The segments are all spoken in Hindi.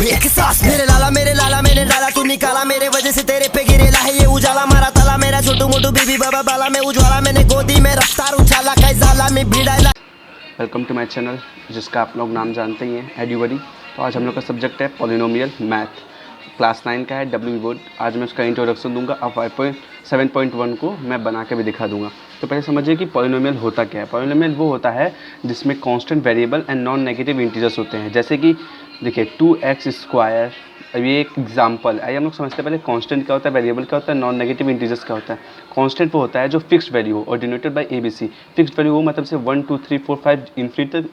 एक सांस मेरे लाला मैंने डाला तू निकाला मेरे वजह से तेरे पे गिरेला है ये उजाला मारा ताला मेरा छोटू मोटू बीबी बाबा बाला में उज्वाला मैंने गोदी में रफ्तार उछाला कैसाला में भिड़ाला। वेलकम टू माय चैनल जिसका आप लोग नाम जानते ही हैं एड्यूबरी। तो आज हम लोग का सब्जेक्ट है पॉलिनोमियल मैथ, क्लास 9 का है डब्ल्यू बोर्ड। आज मैं उसका इंट्रोडक्शन दूंगा और 5.7.1 को मैं बना के भी दिखा दूंगा। तो पहले समझिए कि पॉलिनोमियल होता क्या है। पॉलिनोमियल वो होता है जिसमें constant variable and non negative integers होते हैं। जैसे कि देखिए 2x², अब ये एक एग्जाम्पल। आइए हम लोग समझते हैं पहले कांस्टेंट क्या होता है, वेरिएबल क्या होता है, नॉन नेगेटिव इंटीजर्स क्या होता है। कांस्टेंट वो होता है जो फिक्स्ड वैल्यू हो और denoted by ABC। Fixed value हो मतलब से 1 2 3 4 5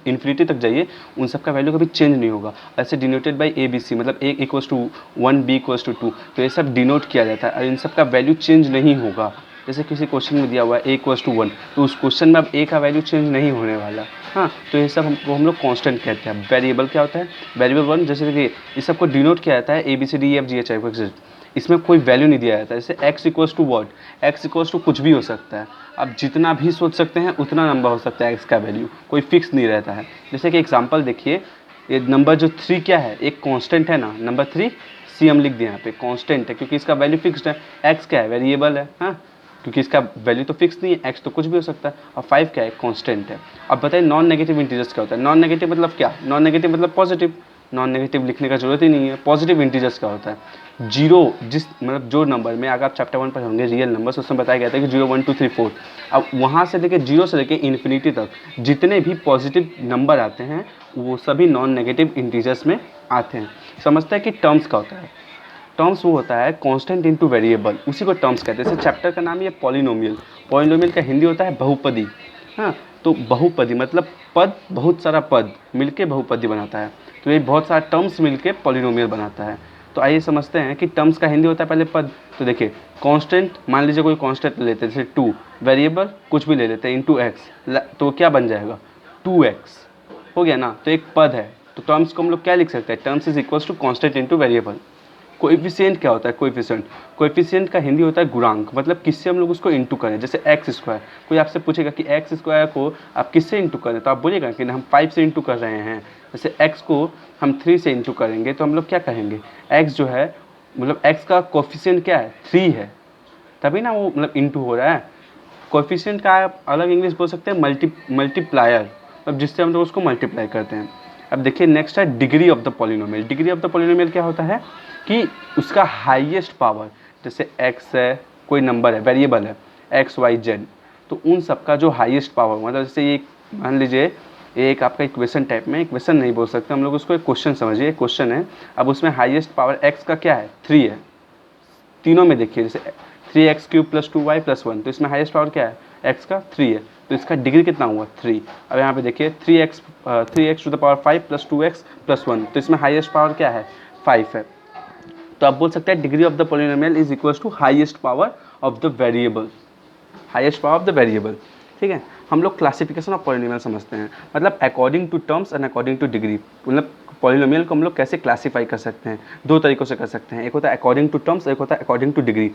इन्फिनिटी तक जाइए, उन सब का वैल्यू कभी चेंज नहीं होगा। ऐसे डिनोटेड बाय ABC मतलब A = 1 B = 2, तो ये सब डिनोट किया जाता है और इन सब का वैल्यू चेंज नहीं होगा। जैसे किसी क्वेश्चन में दिया हुआ है A = 1, तो उस क्वेश्चन में अब A का वैल्यू चेंज नहीं होने वाला। हाँ, तो ये सब हम लोग कांस्टेंट कहते हैं। वेरिएबल क्या होता है, वेरिएबल 1 जैसे देखिए इस सबको डिनोट किया जाता है ABCDEFGHI। इसमें कोई वैल्यू नहीं दिया जाता है। जैसे x = what, x = कुछ भी हो सकता है। अब जितना भी सोच सकते हैं उतना नंबर हो सकता है x का वैल्यू, कोई फिक्स नहीं रहता है। जैसे कि एग्जांपल देखिए, ये नंबर जो 3 क्या है, एक कांस्टेंट है ना, नंबर 3 C हम लिख दिए यहाँ पे कांस्टेंट है क्योंकि इसका वैल्यू फिक्स्ड है। x क्या है, वेरिएबल है, हाँ, क्योंकि इसका वैल्यू तो फिक्स नहीं है, x तो कुछ भी हो सकता है। और 5 क्या है, कांस्टेंट है। अब बताइए नॉन नेगेटिव इंटीजर्स क्या होता है। नॉन नेगेटिव मतलब क्या, नॉन नेगेटिव मतलब पॉजिटिव। नॉन नेगेटिव लिखने का जरूरत ही नहीं है। पॉजिटिव इंटीजर्स क्या होता है, जीरो, जिस मतलब जो नंबर में अगर आप चैप्टर 1 पर होंगे रियल नंबर्स, उसमें बताया गया था कि 0 1 2 3 4। अब वहाँ से लेके 0 से लेके इन्फिनिटी तक जितने भी पॉजिटिव नंबर आते हैं वो सभी नॉन नेगेटिव इंटीजर्स में आते हैं। समझते हैं कि टर्म्स का होता है। टर्म्स वो होता है कांस्टेंट इनटू वेरिएबल, उसी को टर्म्स कहते हैं। जैसे चैप्टर का नाम ही है पॉलिनोमियल। पॉलिनोमियल का हिंदी होता है बहुपदी। हाँ, तो बहुपदी मतलब पद, बहुत सारा पद मिलके बहुपदी बनाता है। तो ये बहुत सारा टर्म्स मिलके पॉलिनोमियल बनाता है। तो आइए समझते हैं कि टर्म्स का हिंदी होता है पहले पद। तो देखिए कांस्टेंट, मान लीजिए कोई कांस्टेंट ले लेते हैं जैसे 2, वेरिएबल कुछ भी ले लेते हैं इंटू x, तो क्या बन जाएगा 2x हो गया ना। तो एक पद है, तो टर्म्स को हम लोग क्या लिख सकते हैं, terms = constant into variable. Coefficient क्या होता है, कोएफिशिएंट का हिंदी होता है गुणांक, मतलब किससे हम लोग उसको इंटू करें। जैसे x², कोई आपसे पूछेगा कि x² को आप किससे इंटू करें, तो आप बोलिएगा कि हम 5 से इंटू कर रहे हैं। जैसे x को हम 3 से इंटू करेंगे तो हम लोग क्या कहेंगे, x जो है मतलब x का कोएफिशिएंट क्या है, 3 है, तभी ना वो मतलब इंटू हो रहा है। कोएफिशिएंट का आप अलग इंग्लिश बोल सकते हैं मल्टीप्लायर, मतलब जिससे हम लोग उसको मल्टीप्लाई करते हैं। अब देखिए नेक्स्ट है degree of the polynomial. Degree of the polynomial क्या होता है कि उसका हाईएस्ट पावर, जैसे x है, कोई नंबर है, वेरिएबल है x y z, तो उन सब का जो हाईएस्ट पावर, मतलब जैसे ये मान लीजिए एक आपका इक्वेशन टाइप में, इक्वेशन नहीं बोल सकते हम लोग उसको, एक क्वेश्चन समझिए, क्वेश्चन है। अब उसमें हाईएस्ट पावर x का क्या है, 3 है। तीनों में देखिए जैसे 3x³ + 2y + 1, तो इसमें हाईएस्ट पावर क्या है, x का 3 है, तो इसका डिग्री कितना हुआ, 3। अब यहाँ पे देखिए 3x to the power 5 + 2x + 1, तो इसमें हाईएस्ट पावर क्या है, 5 है। तो आप बोल सकते हैं degree of the polynomial = highest power of the variable, highest power of the variable. ठीक है, हम लोग क्लासिफिकेशन ऑफ पॉलिनोमियल समझते हैं, मतलब according to terms and according to degree. मतलब पॉलिनोमियल को हम लोग कैसे क्लासीफाई कर सकते हैं, 2 तरीक़ों से कर सकते हैं। एक होता है अकॉर्डिंग टू टर्म्स, एक होता है अकॉर्डिंग टू डिग्री।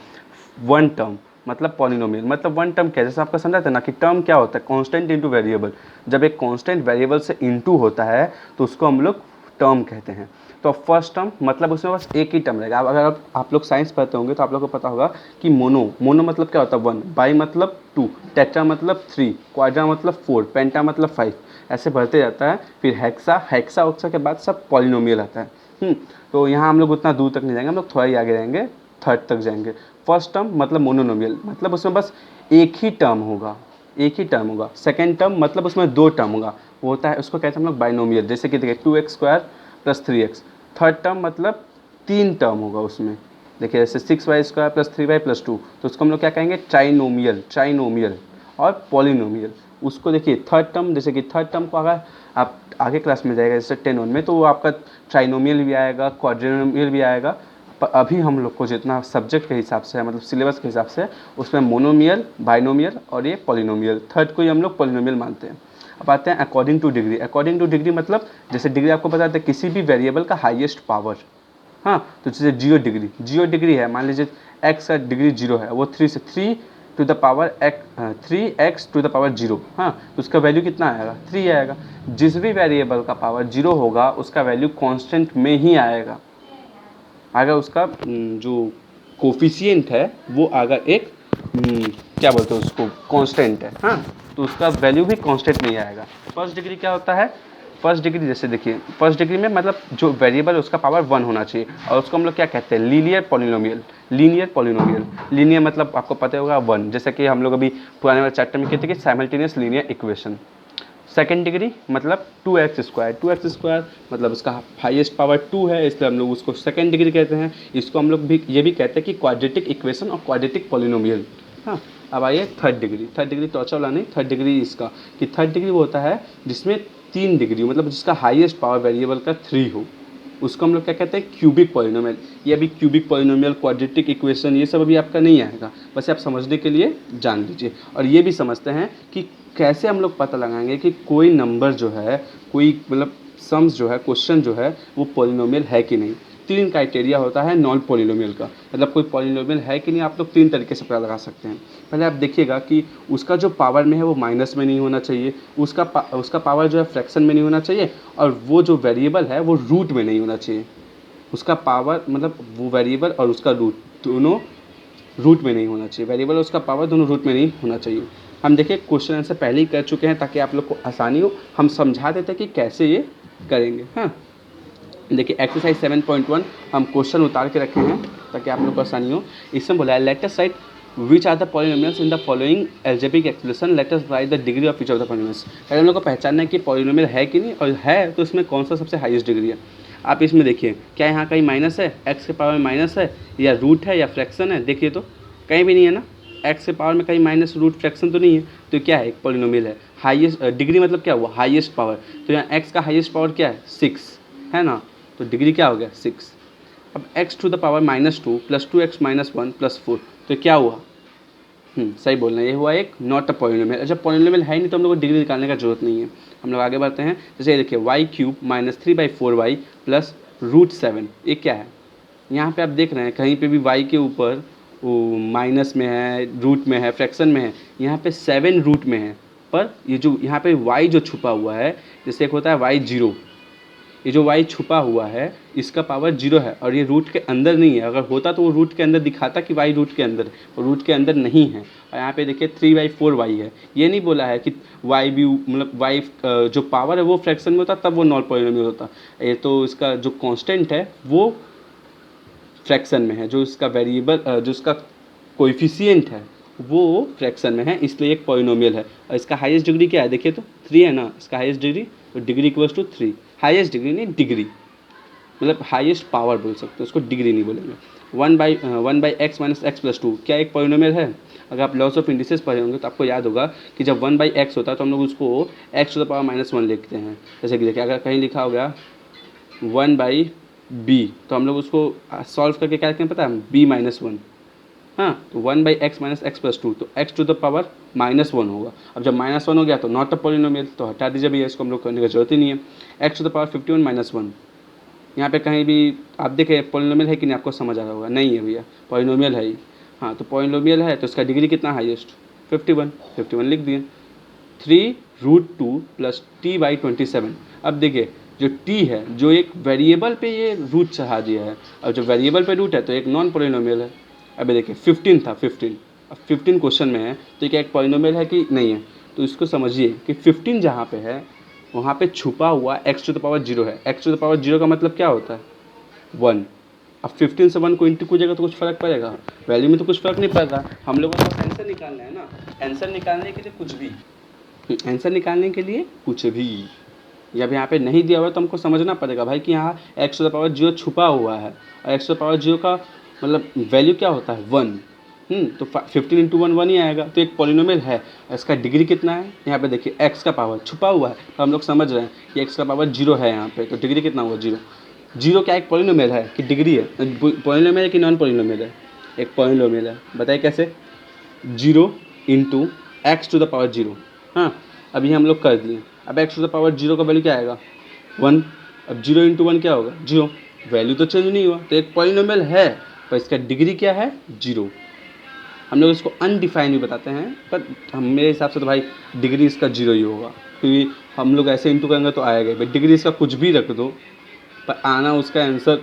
1 टर्म मतलब पॉलिनोमियल, मतलब 1 टर्म क्या, जैसे आपका समझा था ना कि टर्म क्या होता है, कांस्टेंट इनटू वेरिएबल। जब एक कांस्टेंट वेरिएबल से इनटू होता है तो उसको हम लोग टर्म कहते हैं। तो फर्स्ट टर्म मतलब उसमें बस एक ही टर्म रहेगा। अब अगर आप लोग साइंस पढ़ते होंगे तो आप लोग को पता होगा कि मोनो मतलब क्या होता है 1, बाई मतलब 2, टेट्रा मतलब 3, क्वाड्रा मतलब 4, पेंटा मतलब 5, ऐसे बढ़ते जाता है। फिर हेक्सा के बाद सब पॉलिनोमियल आता है। तो यहाँ हम लोग उतना दूर तक नहीं जाएंगे, हम लोग थोड़ा ही आगे रहेंगे, थर्ड तक जाएंगे। फर्स्ट टर्म मतलब मोनोनोमियल, मतलब उसमें बस एक ही टर्म होगा, एक ही टर्म होगा। सेकेंड टर्म मतलब उसमें 2 टर्म होगा, वो होता है, उसको कहते हैं हम लोग बाइनोमियल। जैसे कि देखिए 2x² + 3x। थर्ड टर्म मतलब 3 टर्म होगा उसमें, देखिए जैसे 6y² + 3y + 2, तो उसको हम लोग क्या कहेंगे, ट्राइनोमियल और पॉलिनोमियल। उसको देखिए थर्ड टर्म, जैसे कि थर्ड टर्म को अगर आप आगे क्लास में जाएगा जैसे 10 में, तो वो आपका ट्राइनोमियल भी आएगा, क्वाड्रिनोमियल भी आएगा। पर अभी हम लोग को जितना सब्जेक्ट के हिसाब से है, मतलब सिलेबस के हिसाब से, उसमें मोनोमियल, बाइनोमियल और ये पॉलिनोमियल, थर्ड को ही हम लोग पॉलिनोमियल मानते हैं। अब आते हैं according to degree. According to degree मतलब जैसे डिग्री आपको बताते हैं किसी भी वेरिएबल का हाईएस्ट पावर। हाँ, तो जैसे 0 डिग्री है, मान लीजिए x का डिग्री 0 है, वो 3 से 3 to the power 3x to the power 0, हाँ, तो उसका वैल्यू कितना आएगा 3 आएगा। जिस भी वेरिएबल का पावर 0 होगा उसका वैल्यू कांस्टेंट में ही आएगा। अगर उसका जो कोफिशिएंट है वो अगर एक क्या बोलते हैं उसको कांस्टेंट है, हाँ, तो उसका वैल्यू भी कांस्टेंट में ही आएगा। फर्स्ट डिग्री क्या होता है, फर्स्ट डिग्री जैसे देखिए, फर्स्ट डिग्री में मतलब जो वेरिएबल है उसका पावर 1 होना चाहिए, और उसको हम लोग क्या कहते हैं, linear polynomial. Linear polynomial, linear मतलब आपको पता होगा 1, जैसे कि हम लोग अभी पुराने वाले चैप्टर में कहते हैं कि simultaneous linear equation. Second degree मतलब 2x स्क्वायर, 2x स्क्वायर मतलब उसका हाईएस्ट पावर 2 है, इसलिए हम लोग उसको सेकेंड डिग्री कहते हैं। इसको हम लोग भी ये भी कहते हैं कि क्वाड्रेटिक इक्वेशन और क्वाड्रेटिक पॉलिनोमियल। हाँ, अब आइए third degree. Third degree torture वाला नहीं, थर्ड डिग्री इसका कि थर्ड डिग्री वो होता है जिसमें 3 डिग्री मतलब जिसका हाईएस्ट पावर वेरिएबल का 3 हो, उसको हम लोग क्या कहते हैं, क्यूबिक पॉलिनोमियल। ये अभी क्यूबिक पॉलिनोमियल, क्वाड्रेटिक इक्वेशन ये सब अभी आपका नहीं आएगा, बस आप समझने के लिए जान लीजिए। और ये भी समझते हैं कि कैसे हम लोग पता लगाएंगे कि कोई नंबर जो है, कोई मतलब सम्स जो है, क्वेश्चन जो है वो पॉलिनोमियल है कि नहीं। 3 क्राइटेरिया होता है नॉन पॉलिनोमियल का, मतलब कोई पॉलिनोमियल है कि नहीं आप लोग 3 तरीके से पता लगा सकते हैं। पहले आप देखिएगा कि उसका जो पावर में है वो माइनस में नहीं होना चाहिए, उसका पावर जो है फ्रैक्शन में नहीं होना चाहिए, और वो जो वेरिएबल है वो रूट में नहीं होना चाहिए। उसका पावर मतलब वो वेरिएबल और उसका रूट दोनों रूट में नहीं होना चाहिए, वेरिएबल और उसका पावर दोनों रूट में नहीं होना चाहिए। हम देखिए क्वेश्चन आंसर पहले ही कर चुके हैं ताकि आप लोग को आसानी हो, हम समझा देते हैं कि कैसे ये करेंगे। हाँ, देखिए एक्सरसाइज 7.1 हम क्वेश्चन उतार के रखे हैं ताकि आप लोग को आसानी हो। इसमें बोला है let us write which are the polynomials in the following algebraic expression, let us write the degree of each of the polynomials. पहले हम लोग को पहचानना है कि पॉलिनोमियल है कि नहीं, और है तो इसमें कौन सा सबसे हाईएस्ट डिग्री है। आप इसमें देखिए क्या यहाँ कहीं माइनस है, एक्स के पावर में माइनस है, या रूट है, या फ्रैक्शन है। देखिए तो कहीं भी नहीं है ना, एक्स के पावर में कहीं माइनस रूट फ्रैक्शन तो नहीं है, तो क्या है, एक पॉलिनोमियल है। हाईएस्ट डिग्री मतलब क्या हुआ, हाईएस्ट पावर, तो यहाँ एक्स का हाईएस्ट पावर क्या है 6 है ना, तो डिग्री क्या हो गया 6। अब x to the power -2 + 2x - 1 + 4, तो क्या हुआ, सही बोलना, ये हुआ एक नॉट अ पॉलिनोमियल। जब पॉलिनोमियल है नहीं तो हम लोग को डिग्री निकालने का जरूरत नहीं है। हम लोग आगे बढ़ते हैं, जैसे ये देखिए y³ - 3/4y + √7, ये क्या है। यहाँ पे आप देख रहे हैं कहीं पे भी y के ऊपर वो माइनस में है, रूट में है, फ्रैक्शन में है, यहाँ पे 7 रूट में है, पर ये जो यहाँ पे y जो छुपा हुआ है, जैसे एक होता है y0, ये जो y छुपा हुआ है इसका पावर 0 है, और ये रूट के अंदर नहीं है। अगर होता तो वो रूट के अंदर दिखाता कि y रूट के अंदर है, और रूट के अंदर नहीं है। और यहाँ पे देखिए 3/4y है, ये नहीं बोला है कि y भी मतलब y जो पावर है वो फ्रैक्शन में होता तब वो नॉन पॉलिनोमियल होता। ये तो इसका जो कांस्टेंट है वो फ्रैक्शन में है, जो इसका वेरिएबल जो इसका कोएफिशिएंट है वो फ्रैक्शन में है, इसलिए एक पॉलिनोमियल है। और इसका हाईएस्ट डिग्री क्या है, देखिए तो 3 है ना, इसका हाईएस्ट डिग्री, तो degree equals to 3। Highest degree नहीं, डिग्री मतलब हाईएस्ट पावर बोल सकते हो, उसको डिग्री नहीं बोलेंगे। 1/x - x + 2 क्या एक पॉलिनोमियल है। अगर आप लॉस ऑफ इंडिसेस पढ़े होंगे तो आपको याद होगा कि जब 1/x होता है तो हम लोग उसको x टू द पावर -1 लिखते हैं। जैसे कि देखिए अगर कहीं लिखा हो गया 1/b तो हम लोग उसको सॉल्व करके क्या लिखते हैं पता है, b-1। हाँ, तो 1/x - x + 2, तो x टू द पावर -1 होगा। अब जब -1 हो गया तो नॉट अ पॉलिनोमियल, तो हटा दीजिए भैया, इसको हम लोग करने की जरूरत ही नहीं है। x टू द पावर 51 - 1, यहाँ पे कहीं भी आप देखें पॉलिनोमियल है कि नहीं, आपको समझ आ रहा होगा, नहीं है भैया, पॉलिनोमियल है ही। हाँ, तो पॉलिनोमियल है तो इसका डिग्री कितना हाईएस्ट 51 लिख दिए। 3√2 + t/27। अब देखिए जो t है, जो एक वेरिएबल पे ये रूट चढ़ा दिया है, और जो वेरिएबल पे रूट है तो एक नॉन पॉलिनोमियल है। अभी देखिए 15 था, 15 अब 15 क्वेश्चन में है, तो क्या एक पॉलिनोमियल है कि नहीं है। तो इसको समझिए कि 15 जहाँ पे है वहाँ पे छुपा हुआ x टू द पावर 0 है। x टू द पावर 0 का मतलब क्या होता है 1। अब 15 से 1 को इंटू कीजिएगा तो कुछ फ़र्क पड़ेगा, वैल्यू में तो कुछ फ़र्क नहीं पड़ रहा। हम लोगों को आंसर निकालना है ना, आंसर निकालने के लिए कुछ भी, आंसर निकालने के लिए कुछ भी। जब यहाँ पे नहीं दिया हुआ तो हमको समझना पड़ेगा भाई कि यहाँ x टू द पावर 0 छुपा हुआ है, और x टू द पावर 0 का मतलब वैल्यू क्या होता है 1। तो 15 × 1 1 ही आएगा, तो एक पॉलिनोमियल है। इसका डिग्री कितना है, यहाँ पे देखिए x का पावर छुपा हुआ है, तो हम लोग समझ रहे हैं कि x का पावर 0 है यहाँ पे, तो डिग्री कितना हुआ 0। 0 क्या एक पॉलिनोमियल है कि डिग्री है, पॉलिनोमियल है कि नॉन पॉलिनोमियल है, एक पॉलिनोमियल है। बताइए कैसे, 0 × x टू द पावर 0। हाँ, अभी हम लोग कर दिए। अब x टू द पावर 0 का वैल्यू क्या आएगा 1। अब 0 × 1 क्या होगा 0, वैल्यू तो चेंज नहीं हुआ, तो एक पॉलिनोमियल है, पर इसका डिग्री क्या है 0। हम लोग इसको अनडिफाइन भी बताते हैं, पर मेरे हिसाब से तो भाई डिग्री इसका 0 ही होगा, क्योंकि हम लोग ऐसे इंटू करेंगे तो आएगा भाई। डिग्री इसका कुछ भी रख दो पर आना उसका आंसर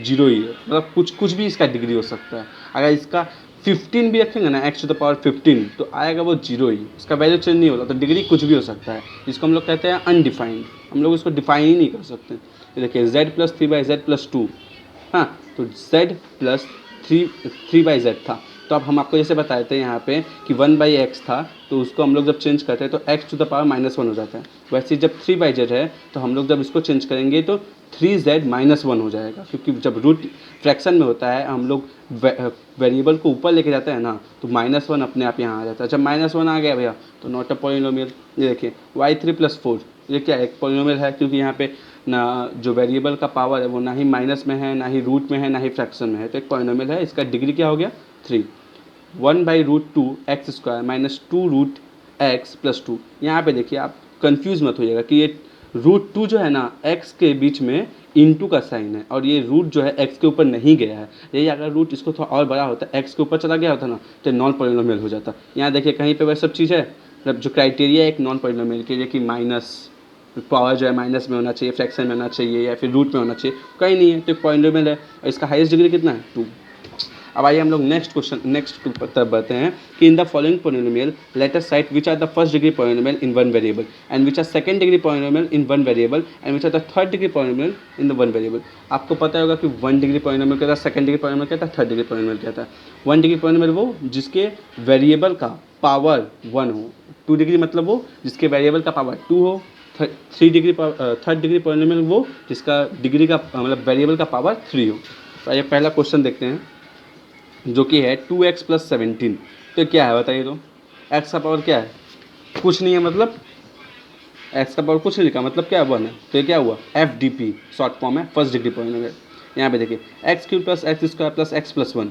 0 ही है, मतलब कुछ भी इसका डिग्री हो सकता है। अगर इसका 15 भी रखेंगे ना x⁻15 तो आएगा वो 0 ही, इसका वैल्यू चेंज नहीं होता। तो डिग्री कुछ भी हो सकता है, जिसको हम लोग कहते हैं अनडिफाइंड। हम लोग इसको डिफाइन ही नहीं कर सकते। ये देखिए z+3/z+2, हाँ तो z प्लस 3/z था, तो अब हम आपको जैसे बताए थे यहाँ पे कि 1/x था, तो उसको हम लोग जब चेंज करते हैं तो x⁻−1 हो जाता है। वैसे जब 3/z है तो हम लोग जब इसको चेंज करेंगे तो 3z-1 हो जाएगा, क्योंकि जब रूट फ्रैक्शन में होता है हम लोग वेरिएबल को ऊपर लेके जाते हैं ना, तो -1 अपने आप यहाँ आ जाता है। जब -1 आ गया भैया तो नॉट अ पॉलिनोमियल। ये देखिए y3+4 ये क्या एक पॉलिनोमियल है, क्योंकि यहाँ पे ना जो वेरिएबल का पावर है वो ना ही माइनस में है, ना ही रूट में है, ना ही फ्रैक्शन में है, तो एक पॉलिनोमियल है। इसका डिग्री क्या हो गया 3। 1/√2 x² - 2√x+2। यहाँ पे देखिए आप कंफ्यूज मत होइएगा कि ये √2 जो है ना x के बीच में इंटू का साइन है, और ये रूट जो है x के ऊपर नहीं गया है। यही अगर रूट इसको थोड़ा और बड़ा होता x के ऊपर चला गया होता ना तो नॉन पॉलिनोमियल हो जाता। यहाँ देखिए कहीं पे वह सब चीज़ है, मतलब जो क्राइटेरिया है एक नॉन पॉलिनोमियल के लिए कि माइनस पावर जो है माइनस में होना चाहिए, फ्रैक्शन में होना चाहिए, या फिर रूट में होना चाहिए, कहीं नहीं है, तो एक पॉलिनोमियल है। और इसका हाईएस्ट डिग्री कितना है 2। अब आइए हम लोग नेक्स्ट तब बढ़ते हैं कि in the following polynomial let us write which are the first degree polynomial in one variable and which are second degree polynomial in one variable and which are the third degree polynomial in the one variable. आपको पता होगा कि 1 डिग्री पॉलिनोमियल क्या था, सेकंड डिग्री पॉलिनोमियल क्या था, थर्ड डिग्री पॉलिनोमियल क्या था। 1 डिग्री पॉलिनोमियल वो जिसके वेरिएबल का पावर 1 हो, 2 डिग्री मतलब वो जिसके वेरिएबल का पावर 2 हो, थर्ड डिग्री पॉलिनोमियल वो जिसका डिग्री का मतलब वेरिएबल का पावर 3 हो। तो आइए पहला क्वेश्चन देखते हैं जो कि है 2x + 17। तो क्या है बताइए, तो x का पावर क्या है, कुछ नहीं है, मतलब x का पावर कुछ नहीं लिखा, मतलब क्या 1 है। तो ये क्या हुआ FDP शॉर्ट फॉर्म है, फर्स्ट डिग्री पॉलिनोमियल। यहाँ पे देखिए x³ + x² + x+1।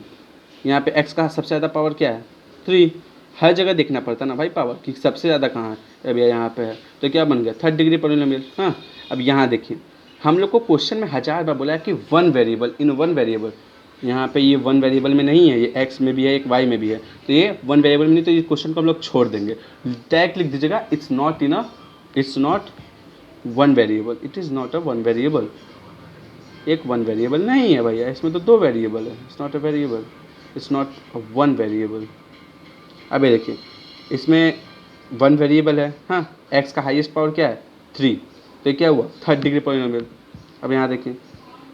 यहाँ पे x का सबसे ज़्यादा पावर क्या है 3। हर जगह देखना पड़ता है ना भाई पावर कि सबसे ज़्यादा कहाँ है, अब यहाँ पे है, तो क्या बन गया थर्ड डिग्री पॉलिनोमियल। हाँ अब यहाँ देखिए हम लोग को क्वेश्चन में 1000 बार बोला है कि one variable in one variable. यहाँ पे ये 1 वेरिएबल में नहीं है, ये x में भी है, एक y में भी है, तो ये 1 वेरिएबल में नहीं, तो ये क्वेश्चन को हम लोग छोड़ देंगे। टैग लिख दीजिएगा it's not 1 variable, it is not a 1 variable. एक 1 वेरिएबल नहीं है भैया, इसमें तो 2 वेरिएबल है। It's not a variable, it's not a 1 variable. अब ये देखिए इसमें 1 वेरिएबल है, हाँ x का हाईएस्ट पावर क्या है 3, तो ये क्या हुआ थर्ड डिग्री पॉलिनोमियल। अब यहाँ देखिए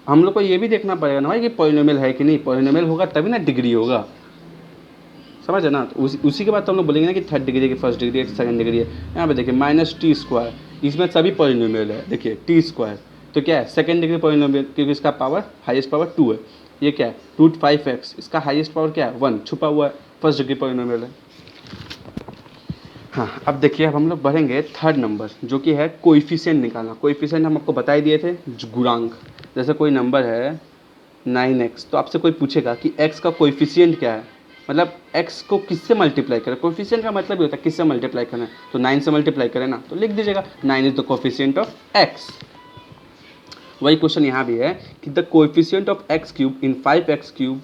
हम लोग को ये भी देखना पड़ेगा ना भाई कि पॉलिनोमियल है कि नहीं, पॉलिनोमियल होगा तभी ना डिग्री होगा, समझ है ना। तो उसी के बाद तो हम लोग बोलेंगे ना कि थर्ड डिग्री की फर्स्ट डिग्री है, सेकंड डिग्री है। यहाँ पे देखिए -t², इसमें सभी पॉलिनोमियल है, देखिए t², तो क्या है सेकंड डिग्री पॉलिनोमियल, क्योंकि इसका पावर हाईएस्ट पावर 2 है। ये क्या है √5x, इसका हाईएस्ट पावर क्या है 1, छुपा हुआ है, फर्स्ट डिग्री पॉलिनोमियल है। हाँ अब देखिए अब हम लोग बढ़ेंगे थर्ड नंबर जो कि है कोएफिशिएंट निकालना। कोएफिशिएंट हम आपको बता ही दिए थे, गुणांक। जैसे कोई नंबर है 9x, तो आपसे कोई पूछेगा कि x का कोएफिशिएंट क्या है, मतलब x को किससे मल्टीप्लाई करें। कोएफिशिएंट का मतलब ही होता है किससे मल्टीप्लाई करना है, तो 9 से मल्टीप्लाई करें ना, तो लिख दीजिएगा 9 is the coefficient of x। वही क्वेश्चन यहाँ भी है कि the coefficient of x³ in 5x³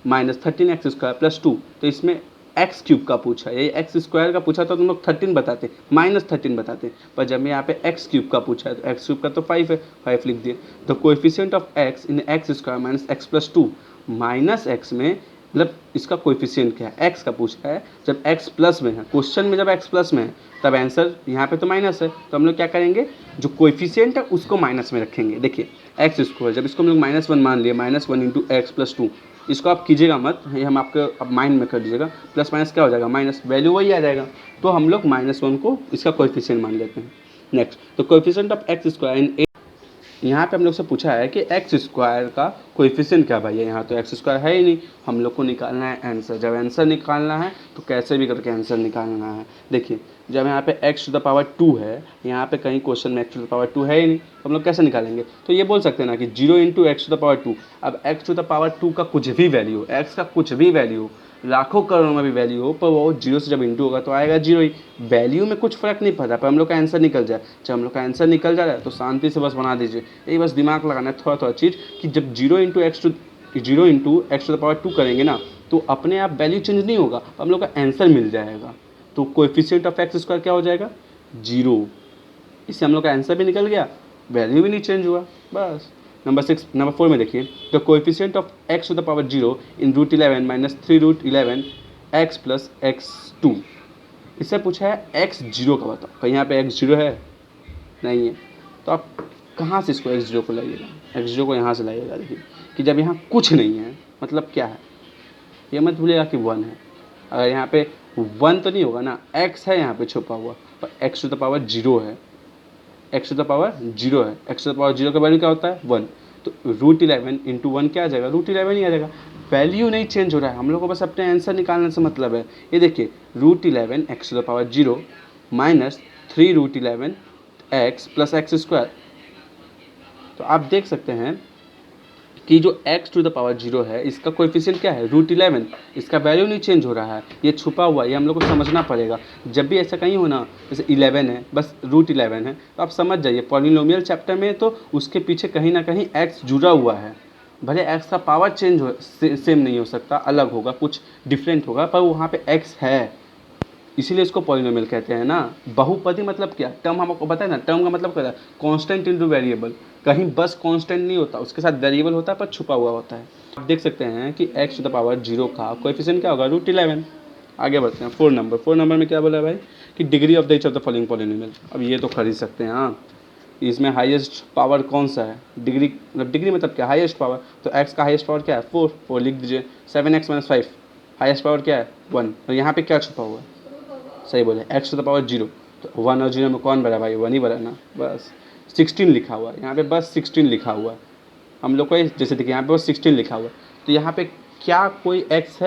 - 13x² + 2। तो इसमें x³ का पूछा है, ये x² का पूछा तो तुम लोग 13 बताते, -13 बताते, पर जब मैं यहाँ पे x³ का पूछा है तो x³ का तो 5 है, 5 लिख दिए। The coefficient of x in x² - x + 2 -x में मतलब इसका कोएफिशिएंट क्या है, x का पूछा है। जब x प्लस में है, क्वेश्चन में जब x प्लस में है तब आंसर यहाँ पे तो माइनस है, तो हम लोग क्या करेंगे जो कोएफिशिएंट है उसको माइनस में रखेंगे। देखिए x², जब इसको हम लोग -1 मान लिए, -1 × x + 2, इसको आप कीजिएगा मत, ये हम आपके अब माइंड में कर दीजिएगा, प्लस माइनस क्या हो जाएगा माइनस, वैल्यू वही आ जाएगा, तो हम लोग -1 को इसका कोएफिशिएंट मान लेते हैं। नेक्स्ट तो कोएफिशिएंट ऑफ x² इन यहाँ पे हम लोग से पूछा है कि x² का कोएफिशिएंट क्या भाई है, यहाँ तो x² है ही नहीं, हम लोग को निकालना है आंसर। जब आंसर निकालना है तो कैसे भी करके आंसर निकालना है। देखिए जब यहाँ पे x⁻2 है, यहाँ पे कहीं क्वेश्चन में x⁻2 है ही नहीं, तो हम लोग कैसे निकालेंगे, तो ये बोल सकते हैं ना कि 0 × x⁻2। अब x⁻2 का कुछ भी वैल्यू, x का कुछ भी वैल्यू, लाखों करोड़ों में भी वैल्यू हो, पर वो 0 से जब इंटू होगा तो आएगा 0 ही। वैल्यू में कुछ फ़र्क नहीं पड़ता, पर हम लोग का आंसर निकल जाए। जब हम लोग का आंसर निकल जा रहा है तो शांति से बस बना दीजिए। यही बस दिमाग लगाना है थोड़ा थोड़ा चीज़ कि जब 0 × x⁻2 करेंगे ना तो अपने आप वैल्यू चेंज नहीं होगा, हम लोग का आंसर मिल जाएगा। तो कोएफिशिएंट ऑफ एक्स स्क्वायर क्या हो जाएगा 0, इससे हम लोग का आंसर भी निकल गया, वैल्यू भी नहीं चेंज हुआ, बस। नंबर 4 में देखिए, the coefficient of x to the power 0 in √11 minus 3√11 x plus x2। इससे पूछा है x0 का बताओ, कहीं यहाँ पे x0 है नहीं है, तो आप कहाँ से इसको x0 को लाइएगा, x0 को यहाँ से लाइएगा। देखिए कि जब यहाँ कुछ नहीं है मतलब क्या है, ये मत भूलिएगा कि 1 है। अगर यहाँ पे 1 तो नहीं होगा ना, x है यहाँ पे छुपा हुआ, पर x टू द पावर 0 है, x टू द पावर 0 है, x टू द पावर 0 का वैल्यू क्या होता है 1, तो √11 इंटू 1 क्या आ जाएगा, √11 ही आ जाएगा। वैल्यू नहीं चेंज हो रहा है, हम लोग को बस अपने आंसर निकालने से मतलब है। ये देखिए √11 x to the power 0 minus 3√11 x plus x square. तो आप देख सकते हैं कि जो x टू द पावर 0 है इसका कोएफिशिएंट क्या है √11, इसका वैल्यू नहीं चेंज हो रहा है, ये छुपा हुआ है, ये हम लोग को समझना पड़ेगा। जब भी ऐसा कहीं हो ना, जैसे 11 है बस √11 है, तो आप समझ जाइए पॉलिनोमियल चैप्टर में तो उसके पीछे कहीं ना कहीं x जुड़ा हुआ है। भले x का पावर चेंज हो सेम नहीं हो सकता, अलग होगा, कुछ डिफरेंट होगा, पर वहाँ पे x है, इसीलिए इसको पॉलिनोमियल कहते हैं ना। बहुपदी मतलब क्या, टर्म हमको पता है ना, टर्म का मतलब क्या है कांस्टेंट इनटू वेरिएबल, कहीं बस कांस्टेंट नहीं होता, उसके साथ वेरिएबल होता है पर छुपा हुआ होता है। आप देख सकते हैं कि x टू द पावर 0 का कोएफिशिएंट क्या होगा √11। आगे बढ़ते हैं 4 नंबर में क्या बोला है भाई कि degree of the each of the following polynomial. अब ये तो खरीद सकते हैं, हाँ इसमें हाईएस्ट पावर कौन सा है, डिग्री मतलब क्या हाईएस्ट पावर, तो x का हाईएस्ट पावर क्या है 4 लिख दीजिए, 7x - 5 हाईएस्ट पावर क्या है 1, और यहाँ पे क्या छुपा हुआ है, सही बोले x टू द पावर 0, तो 1 और 0 में कौन बड़ा भाई 1 ही बड़ा ना, बस 16 लिखा हुआ है यहाँ पे, बस 16 लिखा हुआ है हम लोग को, जैसे देखिए यहाँ पे बस 16 लिखा हुआ है, तो यहाँ पे क्या कोई x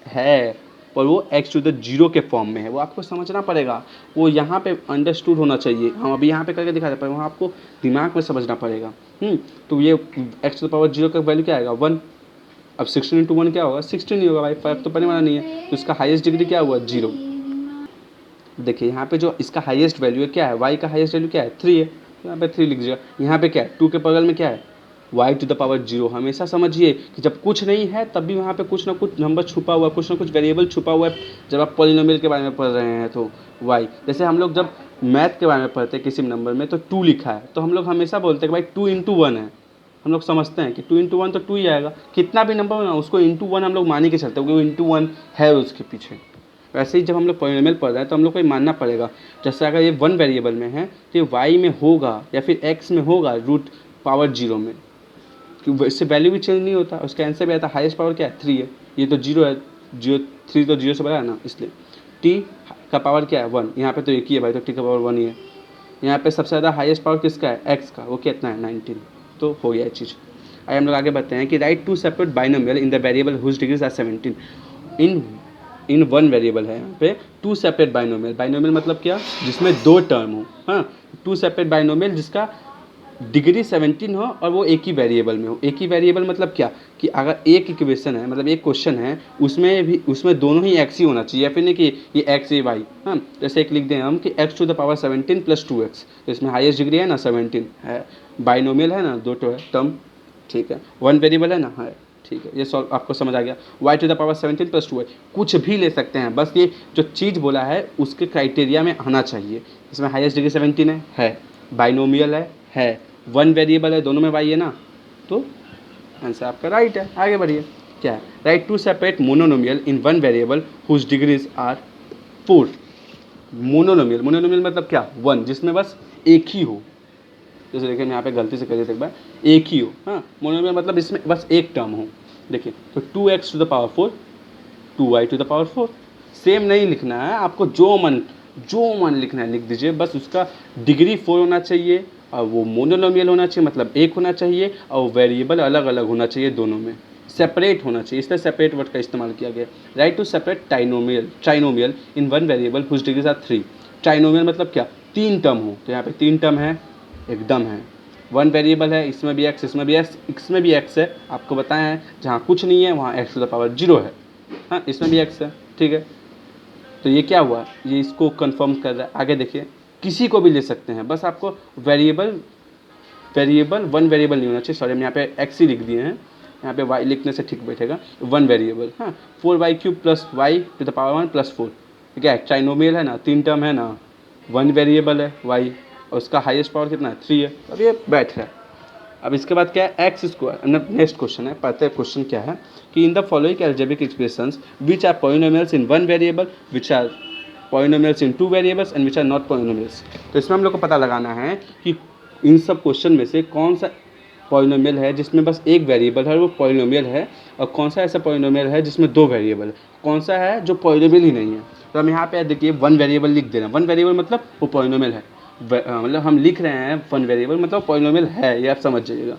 है पर वो x टू द 0 के फॉर्म में है, वो आपको समझना पड़ेगा, वो यहाँ पे अंडरस्टूड होना चाहिए। हम अभी यहाँ पे करके दिखा दें पर वहाँ आपको दिमाग में समझना पड़ेगा। तो ये x टू द पावर 0 का वैल्यू क्या आएगा 1, अब 16 इंटू 1 क्या होगा 16 ही होगा भाई, 5 तो पड़ने वाला नहीं है, तो इसका हाईएस्ट डिग्री क्या हुआ 0। देखिए यहाँ पे जो इसका हाईएस्ट वैल्यू है क्या है, y का हाईएस्ट वैल्यू क्या है 3 है, तो यहाँ पे 3 लिख दीजिएगा। यहाँ पे क्या है 2 के बगल में क्या है y टू द पावर 0। हमेशा समझिए कि जब कुछ नहीं है तब भी वहाँ पे कुछ ना कुछ नंबर छुपा हुआ है, कुछ ना कुछ वेरिएबल छुपा हुआ है। जब आप पॉलिनोमियल के बारे में पढ़ रहे हैं तो y, जैसे हम लोग जब मैथ के बारे में पढ़ते हैं किसी नंबर में तो 2 लिखा है, तो हम लोग हमेशा बोलते हैं कि भाई 2 इंटू 1 है, हम लोग समझते हैं कि 2 इंटू 1 तो 2 ही आएगा, कितना भी नंबर हो ना उसको इंटू 1 हम लोग मान ही के चलते हैं क्योंकि इंटू 1 है उसके पीछे। वैसे ही जब हम लोग पॉलिनोमियल पढ़ रहे हैं तो हम लोग को ये मानना पड़ेगा, जैसे अगर ये 1 वेरिएबल में है तो ये y में होगा या फिर x में होगा √0 में, क्योंकि इससे वैल्यू भी चेंज नहीं होता, उसका आंसर भी आता है। हाईएस्ट पावर क्या है 3 है, ये तो 0 है, 3 तो 0 से बड़ा है ना, इसलिए t का पावर क्या है 1, यहाँ पे तो 1 ही है भाई, तो t का पावर 1 ही है। यहाँ पे सबसे ज़्यादा हाईएस्ट पावर किसका है x का, वो कितना है 19, तो हो गया ये चीज़। आइए हम लोग आगे बढ़ते हैं कि write 2 separate binomial in the variable whose degrees are 17 in 1 variable है। यहाँ पे 2 सेपरेट बाइनोमियल मतलब क्या, जिसमें 2 टर्म हो, हाँ 2 सेपरेट बाइनोमियल जिसका डिग्री 17 हो और वो एक ही वेरिएबल में हो। एक ही वेरिएबल मतलब क्या कि अगर एक इक्वेशन है, मतलब एक क्वेश्चन है, उसमें दोनों ही x ही होना चाहिए, या फिर नहीं कि ये x ये y। हाँ जैसे एक लिख दें हम कि x to the power 17 plus 2x, तो इसमें हाईएस्ट डिग्री है ना 17 है, बाइनोमियल है ना, 2 है टर्म, ठीक है, 1 वेरिएबल है ना, है ठीक है, ये सॉल्व आपको समझ आ गया। y to the power 17 plus 2y कुछ भी ले सकते हैं, बस ये जो चीज़ बोला है उसके क्राइटेरिया में आना चाहिए। इसमें हाईएस्ट डिग्री 17 है, बाइनोमियल है 1 वेरिएबल है, दोनों में y है ना, तो आंसर आपका राइट है। आगे बढ़िए, क्या है write 2 separate monomial in 1 variable whose degrees are 4। Monomial मतलब क्या 1, जिसमें बस एक ही हो, जैसे देखिए मैं यहाँ पे गलती से कर दिया एक बार, एक ही हो, हाँ मोनोनोमियल मतलब इसमें बस एक टर्म हो। देखिए तो 2x to the power 4 2y to the power 4, same नहीं लिखना है आपको, जो मन लिखना है लिख दीजिए, बस उसका डिग्री 4 होना चाहिए और वो मोनोनोमियल होना चाहिए, मतलब एक होना चाहिए, और वेरिएबल अलग अलग होना चाहिए, दोनों में सेपरेट होना चाहिए, इसलिए सेपरेट वर्ड का इस्तेमाल किया गया। Write to separate trinomial in 1 variable whose degrees are 3। Trinomial मतलब क्या 3 टर्म हो, तो यहाँ पे 3 टर्म है, एकदम है, 1 वेरिएबल है, इसमें भी x, इसमें भी x है, आपको बताया है जहाँ कुछ नहीं है वहाँ x टू द पावर 0 है, हाँ इसमें भी x है, ठीक है। तो ये क्या हुआ, ये इसको कंफर्म कर रहा है। आगे देखिए किसी को भी ले सकते हैं, बस आपको वेरिएबल 1 वेरिएबल नहीं होना चाहिए, सॉरी हम यहाँ पे x ही लिख दिए हैं, यहाँ पे y लिखने से ठीक बैठेगा, 1 वेरिएबल। हाँ, 4y³ plus y to the power 1 plus 4, ठीक है, ट्राइनोमियल है ना, 3 टर्म है ना, 1 वेरिएबल है y और उसका हाईएस्ट पावर कितना है, 3 है। अब ये बैठ रहा है। अब इसके बाद क्या है, एक्स स्क्वायर। नेक्स्ट क्वेश्चन है, पता है क्वेश्चन क्या है कि in the following algebraic expressions which are polynomials in 1 variable, which are polynomials in 2 variables and which are not polynomials. तो इसमें हम लोग को पता लगाना है कि इन सब क्वेश्चन में से कौन सा पॉलिनोमियल है जिसमें बस एक वेरिएबल है और वो पॉलिनोमियल है, और कौन सा ऐसा पॉलिनोमियल है जिसमें 2 वेरिएबल है, कौन सा है जो पॉलिनोमियल ही नहीं है। तो हम यहाँ पे देखिए 1 वेरिएबल लिख दे रहे हैं। 1 वेरिएबल मतलब वो पॉलिनोमियल है, मतलब हम लिख रहे हैं 1 वेरिएबल मतलब पॉलिनोमियल है, ये आप समझ जाइएगा।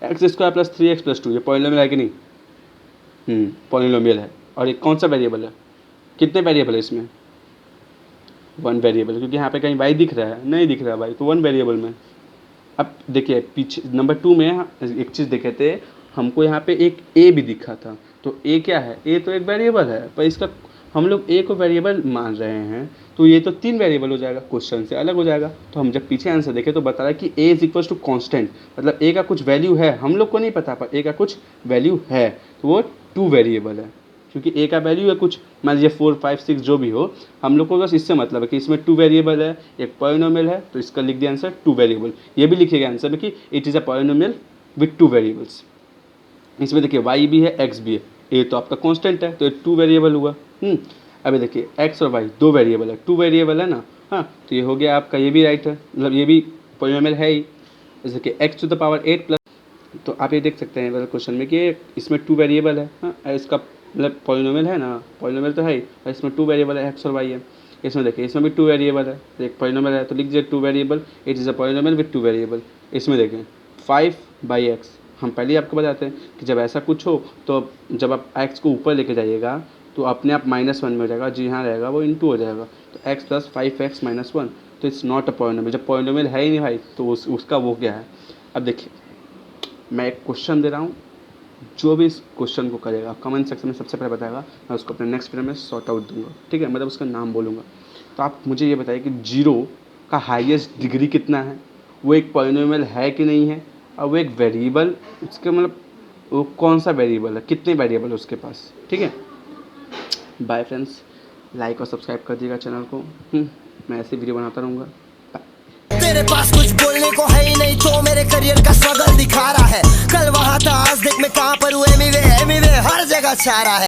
X square plus 3x plus 2 ये पॉलिनोमियल है कि नहीं, पॉलिनोमियल है। और ये कौन सा वेरिएबल है, कितने वेरिएबल है इसमें, 1 वेरिएबल, क्योंकि यहाँ पे कहीं y दिख रहा है, नहीं दिख रहा है y, तो 1 वेरिएबल में। अब देखिए पीछे नंबर 2 में एक चीज़ देखे थे हमको, यहाँ पे एक a भी दिखा था, तो a क्या है, a तो एक वेरिएबल है, पर इसका हम लोग a को वेरिएबल मान रहे हैं, तो ये तो 3 वेरिएबल हो जाएगा, क्वेश्चन से अलग हो जाएगा। तो हम जब पीछे आंसर देखें तो बता रहा है कि a is equal to constant, मतलब a का कुछ वैल्यू है, हम लोग को नहीं पता पर a का कुछ वैल्यू है, तो वो 2 वेरिएबल है, क्योंकि a का वैल्यू है कुछ, मान लीजिए 4, 5, 6 जो भी हो, हम लोग को बस इससे मतलब है कि इसमें 2 वेरिएबल है, एक पॉलिनोमियल है, तो इसका लिख दिया आंसर 2 वेरिएबल। ये भी लिखिएगा आंसर में कि it is a polynomial with 2 variables. इसमें देखिए y भी है, x भी है, a तो आपका कांस्टेंट है, तो ये 2 वेरिएबल हुआ। अभी देखिए x और y 2 वेरिएबल है, 2 वेरिएबल है ना, हाँ, तो ये हो गया आपका, ये भी राइट है, मतलब ये भी पॉलिनोमियल है ही। जैसे कि x to the power 8 plus, तो आप ये देख सकते हैं मतलब क्वेश्चन में कि इसमें 2 वेरिएबल है, हाँ, इसका मतलब पॉलिनोमियल है ना, पॉलिनोमियल तो है ही, और इसमें 2 वेरिएबल है, x और y है। इसमें देखिए इसमें भी 2 वेरिएबल है, एक पॉलिनोमियल है, तो लिख दीजिए 2 variable, it is a polynomial with 2 variable. इसमें देखें 5/x, हम पहले ही आपको बताते हैं कि जब ऐसा कुछ हो तो जब आप x को ऊपर लेके जाइएगा तो अपने आप -1 में हो जाएगा, जी हाँ रहेगा वो इंटू हो जाएगा, तो x प्लस 5x माइनस 1, तो इट्स नॉट अ पॉलिनोमियल। जब पॉलिनोमियल है ही नहीं भाई तो उसका वो क्या है। अब देखिए मैं एक क्वेश्चन दे रहा हूँ, जो भी इस क्वेश्चन को करेगा कमेंट सेक्शन में सबसे पहले बताएगा, मैं उसको अपने नेक्स्ट वीडियो में सॉर्ट आउट दूंगा, ठीक है, मतलब उसका नाम बोलूँगा। तो आप मुझे ये बताइए कि 0 का हाईएस्ट डिग्री कितना है, वो एक पॉलिनोमियल है कि नहीं है, और वो एक वेरिएबल, उसके मतलब वो कौन सा वेरिएबल है, कितने वेरिएबल है उसके पास, ठीक है। बाय फ्रेंड्स, लाइक और सब्सक्राइब कर दिएगा चैनल को, मैं ऐसे वीडियो बनाता रहूँगा। तेरे पास कुछ बोलने को है ही नहीं तो मेरे करियर का स्ट्रगल दिखा रहा है, कल वहाँ था आज देख मैं कहाँ पर हूँ, एनीवे हर जगह छा रहा है।